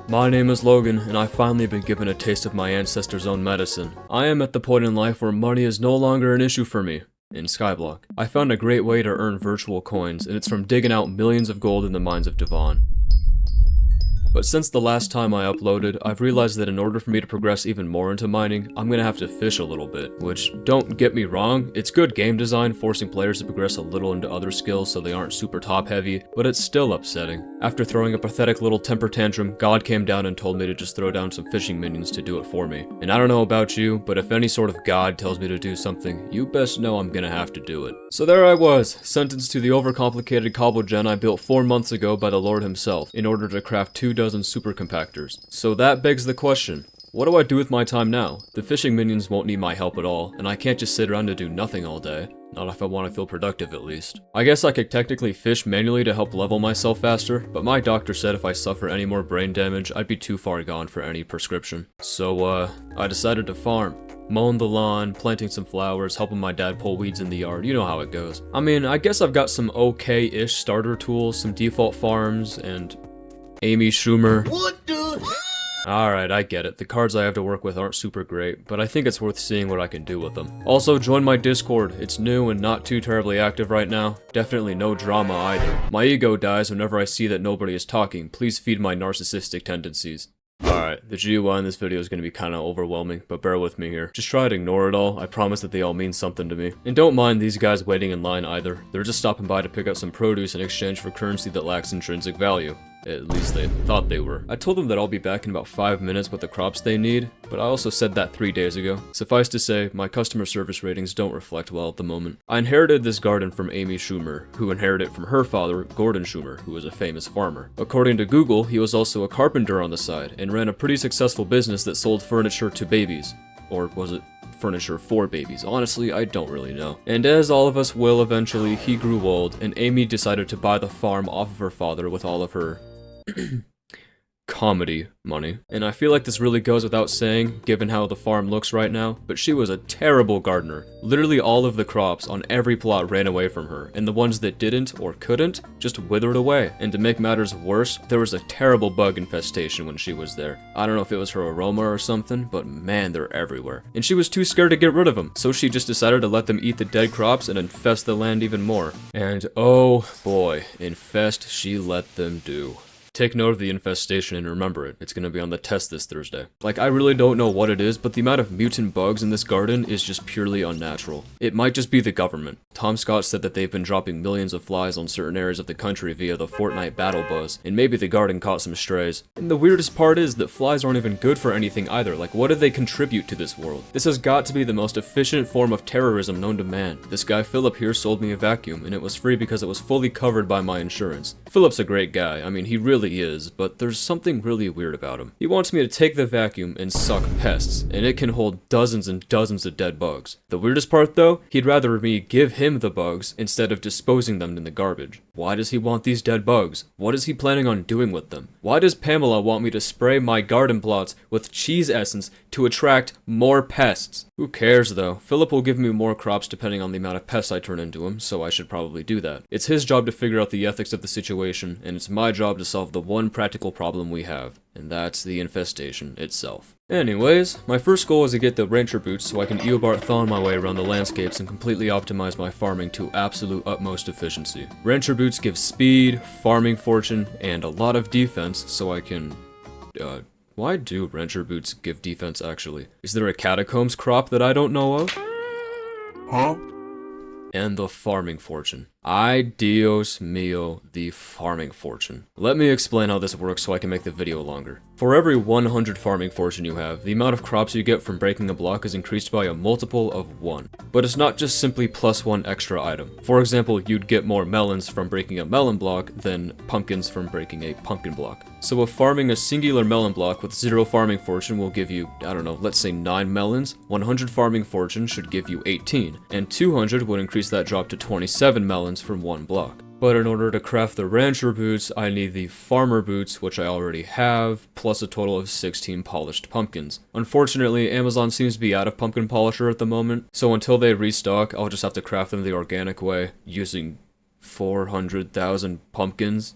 My name is Logan, and I've finally been given a taste of my ancestors' own medicine. I am at the point in life where money is no longer an issue for me. In Skyblock, I found a great way to earn virtual coins, and it's from digging out millions of gold in the mines of Devon. But since the last time I uploaded, I've realized that in order for me to progress even more into mining, I'm gonna have to fish a little bit, which, don't get me wrong, it's good game design forcing players to progress a little into other skills so they aren't super top heavy, but it's still upsetting. After throwing a pathetic little temper tantrum, God came down and told me to just throw down some fishing minions to do it for me. And I don't know about you, but if any sort of God tells me to do something, you best know I'm gonna have to do it. So there I was, sentenced to the overcomplicated cobble gen I built 4 months ago by the Lord himself, in order to craft 2 dozen supercompactors. So that begs the question, what do I do with my time now? The fishing minions won't need my help at all, and I can't just sit around and do nothing all day. Not if I want to feel productive at least. I guess I could technically fish manually to help level myself faster, but my doctor said if I suffer any more brain damage, I'd be too far gone for any prescription. So I decided to farm. Mowing the lawn, planting some flowers, helping my dad pull weeds in the yard, you know how it goes. I mean, I guess I've got some okay-ish starter tools, some default farms, and Amy Schumer. What the? Alright, I get it. The cards I have to work with aren't super great, but I think it's worth seeing what I can do with them. Also, join my Discord. It's new and not too terribly active right now. Definitely no drama either. My ego dies whenever I see that nobody is talking. Please feed my narcissistic tendencies. Alright, the GUI in this video is going to be kinda overwhelming, but bear with me here. Just try to ignore it all, I promise that they all mean something to me. And don't mind these guys waiting in line either. They're just stopping by to pick up some produce in exchange for currency that lacks intrinsic value. At least they thought they were. I told them that I'll be back in about 5 minutes with the crops they need, but I also said that 3 days ago. Suffice to say, my customer service ratings don't reflect well at the moment. I inherited this garden from Amy Schumer, who inherited it from her father, Gordon Schumer, who was a famous farmer. According to Google, he was also a carpenter on the side, and ran a pretty successful business that sold furniture to babies. Or was it furniture for babies? Honestly, I don't really know. And as all of us will eventually, he grew old, and Amy decided to buy the farm off of her father with all of her comedy money. And I feel like this really goes without saying, given how the farm looks right now, but she was a terrible gardener. Literally all of the crops on every plot ran away from her, and the ones that didn't or couldn't just withered away. And to make matters worse, there was a terrible bug infestation when she was there. I don't know if it was her aroma or something, but man, they're everywhere. And she was too scared to get rid of them, so she just decided to let them eat the dead crops and infest the land even more. And oh boy, infest she let them do. Take note of the infestation and remember it. It's gonna be on the test this Thursday. Like, I really don't know what it is, but the amount of mutant bugs in this garden is just purely unnatural. It might just be the government. Tom Scott said that they've been dropping millions of flies on certain areas of the country via the Fortnite battle buzz, and maybe the garden caught some strays. And the weirdest part is that flies aren't even good for anything either. Like, what do they contribute to this world? This has got to be the most efficient form of terrorism known to man. This guy Philip here sold me a vacuum, and it was free because it was fully covered by my insurance. Philip's a great guy. I mean, he really is, but there's something really weird about him. He wants me to take the vacuum and suck pests, and it can hold dozens and dozens of dead bugs. The weirdest part though, he'd rather me give him the bugs instead of disposing them in the garbage. Why does he want these dead bugs? What is he planning on doing with them? Why does Pamela want me to spray my garden plots with cheese essence to attract more pests? Who cares though? Philip will give me more crops depending on the amount of pests I turn into him, so I should probably do that. It's his job to figure out the ethics of the situation, and it's my job to solve the one practical problem we have, and that's the infestation itself. Anyways, my first goal is to get the rancher boots so I can Eobard Thon my way around the landscapes and completely optimize my farming to absolute utmost efficiency. Rancher boots give speed, farming fortune, and a lot of defense so I can, why do rancher boots give defense actually? Is there a catacombs crop that I don't know of? Huh? And the farming fortune. Ay Dios mio, the farming fortune. Let me explain how this works so I can make the video longer. For every 100 farming fortune you have, the amount of crops you get from breaking a block is increased by a multiple of 1. But it's not just simply plus 1 extra item. For example, you'd get more melons from breaking a melon block than pumpkins from breaking a pumpkin block. So if farming a singular melon block with 0 farming fortune will give you, I don't know, let's say 9 melons, 100 farming fortune should give you 18, and 200 would increase that drop to 27 melons from 1 block. But in order to craft the rancher boots, I need the farmer boots, which I already have, plus a total of 16 polished pumpkins. Unfortunately, Amazon seems to be out of pumpkin polisher at the moment, so until they restock, I'll just have to craft them the organic way, using 400,000 pumpkins.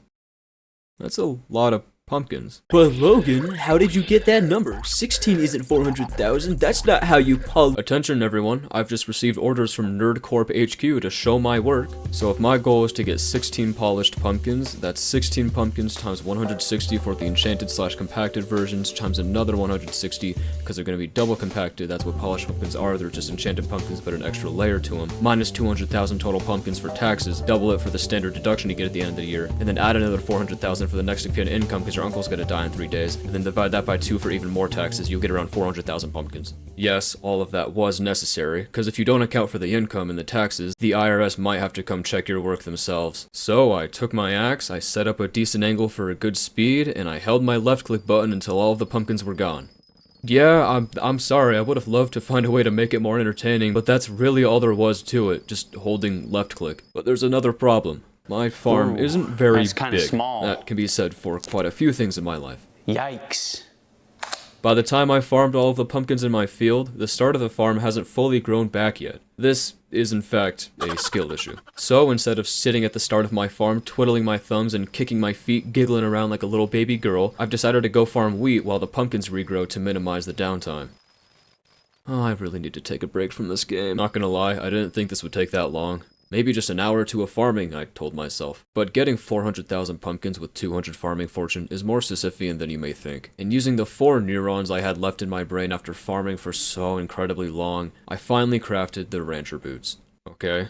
That's a lot of pumpkins. But Logan, how did you get that number? 16 isn't 400,000, that's not how you Attention everyone, I've just received orders from NerdCorp HQ to show my work. So if my goal is to get 16 polished pumpkins, that's 16 pumpkins times 160 for the enchanted / compacted versions times another 160 because they're going to be double compacted. That's what polished pumpkins are, they're just enchanted pumpkins but an extra layer to them. Minus 200,000 total pumpkins for taxes, double it for the standard deduction you get at the end of the year, and then add another 400,000 for the next of kin income because your uncle's going to die in 3 days, and then divide that by 2 for even more taxes, you'll get around 400,000 pumpkins. Yes, all of that was necessary, because if you don't account for the income and the taxes, the IRS might have to come check your work themselves. So I took my axe, I set up a decent angle for a good speed, and I held my left click button until all of the pumpkins were gone. Yeah, I'm sorry, I would have loved to find a way to make it more entertaining, but that's really all there was to it, just holding left click. But there's another problem. My farm isn't very that's kinda big. small. That can be said for quite a few things in my life. Yikes. By the time I farmed all of the pumpkins in my field, the start of the farm hasn't fully grown back yet. This is in fact a skill issue. So instead of sitting at the start of my farm, twiddling my thumbs and kicking my feet, giggling around like a little baby girl, I've decided to go farm wheat while the pumpkins regrow to minimize the downtime. Oh, I really need to take a break from this game. Not gonna lie, I didn't think this would take that long. Maybe just an hour or two of farming, I told myself. But getting 400,000 pumpkins with 200 farming fortune is more Sisyphean than you may think. And using the 4 neurons I had left in my brain after farming for so incredibly long, I finally crafted the rancher boots. Okay,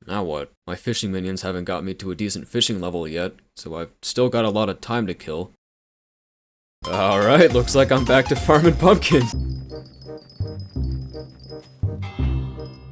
now what? My fishing minions haven't got me to a decent fishing level yet, so I've still got a lot of time to kill. Alright, looks like I'm back to farming pumpkins.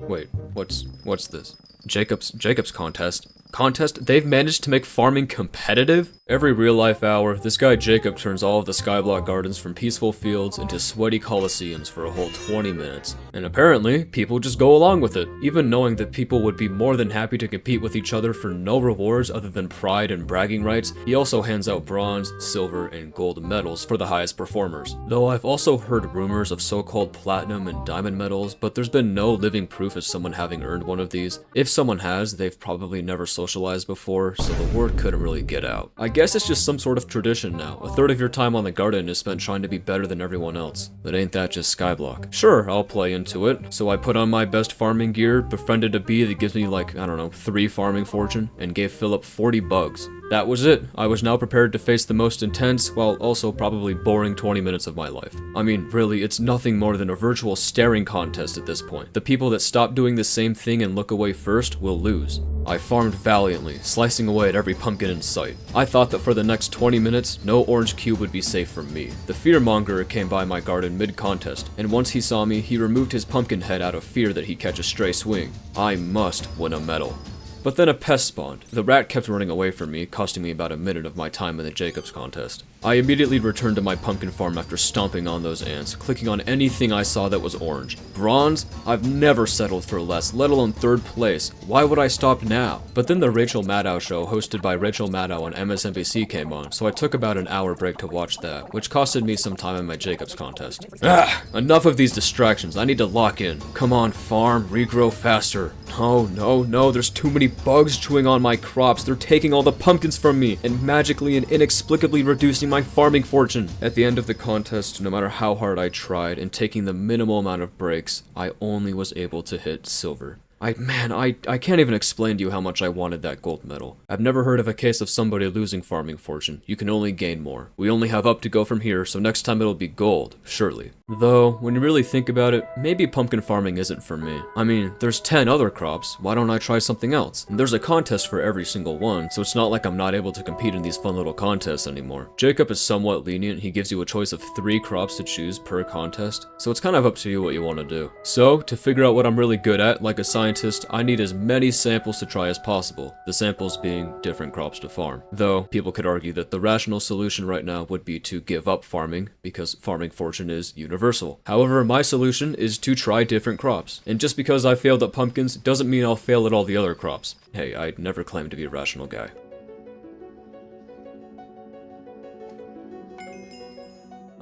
Wait, what's this? Jacob's contest. Contest? They've managed to make farming competitive? Every real-life hour, this guy Jacob turns all of the Skyblock gardens from peaceful fields into sweaty coliseums for a whole 20 minutes. And apparently, people just go along with it, even knowing that people would be more than happy to compete with each other for no rewards other than pride and bragging rights. He also hands out bronze, silver, and gold medals for the highest performers. Though I've also heard rumors of so-called platinum and diamond medals, but there's been no living proof of someone having earned one of these. If someone has, they've probably never socialized before, so the word couldn't really get out. I guess it's just some sort of tradition now. A third of your time on the garden is spent trying to be better than everyone else. But ain't that just Skyblock? Sure, I'll play into it. So I put on my best farming gear, befriended a bee that gives me like, I don't know, 3 farming fortune, and gave Philip 40 bugs. That was it. I was now prepared to face the most intense, while also probably boring 20 minutes of my life. I mean, really, it's nothing more than a virtual staring contest at this point. The people that stop doing the same thing and look away first will lose. I farmed valiantly, slicing away at every pumpkin in sight. I thought that for the next 20 minutes, no orange cube would be safe from me. The fearmonger came by my garden mid-contest, and once he saw me, he removed his pumpkin head out of fear that he'd catch a stray swing. I must win a medal. But then a pest spawned. The rat kept running away from me, costing me about a minute of my time in the Jacob's contest. I immediately returned to my pumpkin farm after stomping on those ants, clicking on anything I saw that was orange. Bronze? I've never settled for less, let alone 3rd place. Why would I stop now? But then the Rachel Maddow show hosted by Rachel Maddow on MSNBC came on, so I took about an hour break to watch that, which costed me some time in my Jacob's contest. Enough of these distractions, I need to lock in. Come on, farm, regrow faster. No, there's too many bugs chewing on my crops. They're taking all the pumpkins from me and magically and inexplicably reducing my farming fortune. At the end of the contest, no matter how hard I tried and taking the minimal amount of breaks, I only was able to hit silver. I can't even explain to you how much I wanted that gold medal. I've never heard of a case of somebody losing farming fortune. You can only gain more. We only have up to go from here, so next time it'll be gold, surely. Though, when you really think about it, maybe pumpkin farming isn't for me. I mean, there's 10 other crops, why don't I try something else? And there's a contest for every single one, so it's not like I'm not able to compete in these fun little contests anymore. Jacob is somewhat lenient, he gives you a choice of 3 crops to choose per contest, so it's kind of up to you what you want to do. So, to figure out what I'm really good at, like a scientist, I need as many samples to try as possible, the samples being different crops to farm. Though, people could argue that the rational solution right now would be to give up farming, because farming fortune is universal. However, my solution is to try different crops. And just because I failed at pumpkins doesn't mean I'll fail at all the other crops. Hey, I'd never claimed to be a rational guy.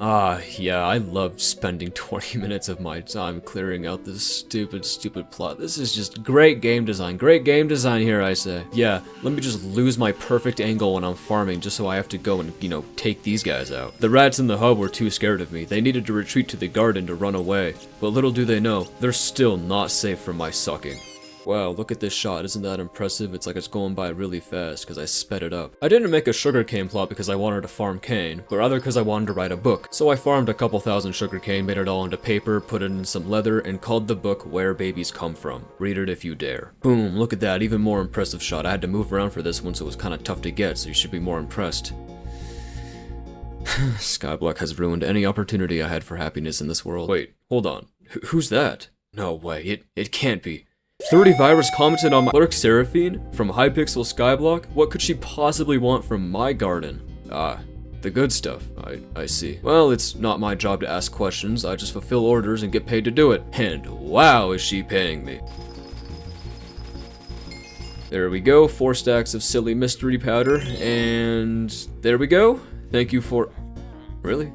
Yeah, I love spending 20 minutes of my time clearing out this stupid plot. This is just great game design here, I say. Yeah, let me just lose my perfect angle when I'm farming just so I have to go and, you know, take these guys out. The rats in the hub were too scared of me. They needed to retreat to the garden to run away. But little do they know, they're still not safe from my sucking. Wow, look at this shot, isn't that impressive? It's like it's going by really fast because I sped it up. I didn't make a sugarcane plot because I wanted to farm cane, but rather because I wanted to write a book. So I farmed a couple thousand sugarcane, made it all into paper, put it in some leather, and called the book Where Babies Come From. Read it if you dare. Boom, look at that, even more impressive shot. I had to move around for this one so it was kind of tough to get, so you should be more impressed. Skyblock has ruined any opportunity I had for happiness in this world. Wait, hold on. Who's that? No way, it can't be. 30 Virus commented on my Clerk Seraphine from Hypixel Skyblock. What could she possibly want from my garden? The good stuff. I see. Well, it's not my job to ask questions. I just fulfill orders and get paid to do it. And wow, is she paying me. There we go, 4 stacks of silly mystery powder, and there we go. Thank you for... Really?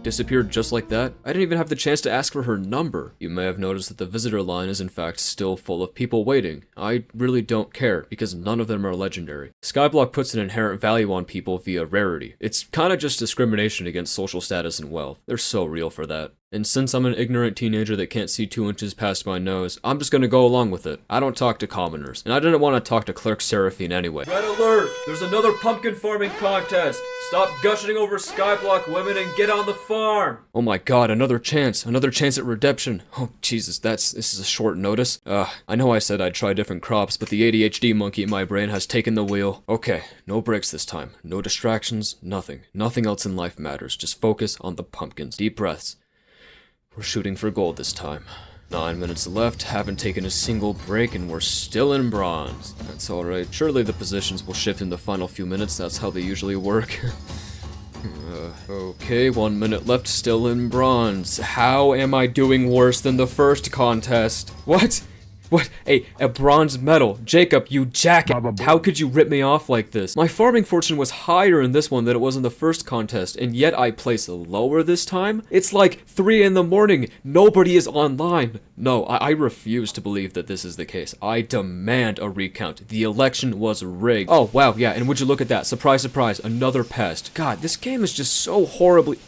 Disappeared just like that? I didn't even have the chance to ask for her number. You may have noticed that the visitor line is in fact still full of people waiting. I really don't care, because none of them are legendary. Skyblock puts an inherent value on people via rarity. It's kinda just discrimination against social status and wealth. They're so real for that. And since I'm an ignorant teenager that can't see 2 inches past my nose, I'm just gonna go along with it. I don't talk to commoners, and I didn't want to talk to Clerk Seraphine anyway. Red alert! There's another pumpkin farming contest! Stop gushing over Skyblock women and get on the farm! Oh my god, another chance at redemption. Oh Jesus, this is a short notice. I know I said I'd try different crops, but the ADHD monkey in my brain has taken the wheel. Okay, no breaks this time. No distractions, nothing. Nothing else in life matters. Just focus on the pumpkins. Deep breaths. We're shooting for gold this time. 9 minutes left, haven't taken a single break, and we're still in bronze. That's alright. Surely the positions will shift in the final few minutes, that's how they usually work. Okay, 1 minute left, still in bronze. How am I doing worse than the first contest? What? What? A bronze medal. Jacob, you jackass. How could you rip me off like this? My farming fortune was higher in this one than it was in the first contest, and yet I placed lower this time? It's like 3 in the morning. Nobody is online. No, I refuse to believe that this is the case. I demand a recount. The election was rigged. Oh, wow, yeah, and would you look at that? Surprise, surprise, another pest. God, this game is just so horribly...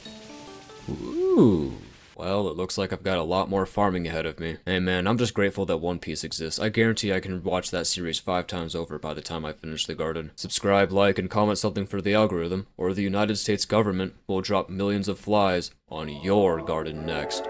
Ooh. Well, it looks like I've got a lot more farming ahead of me. Hey man, I'm just grateful that One Piece exists. I guarantee I can watch that series 5 times over by the time I finish the garden. Subscribe, like, and comment something for the algorithm, or the United States government will drop millions of flies on your garden next.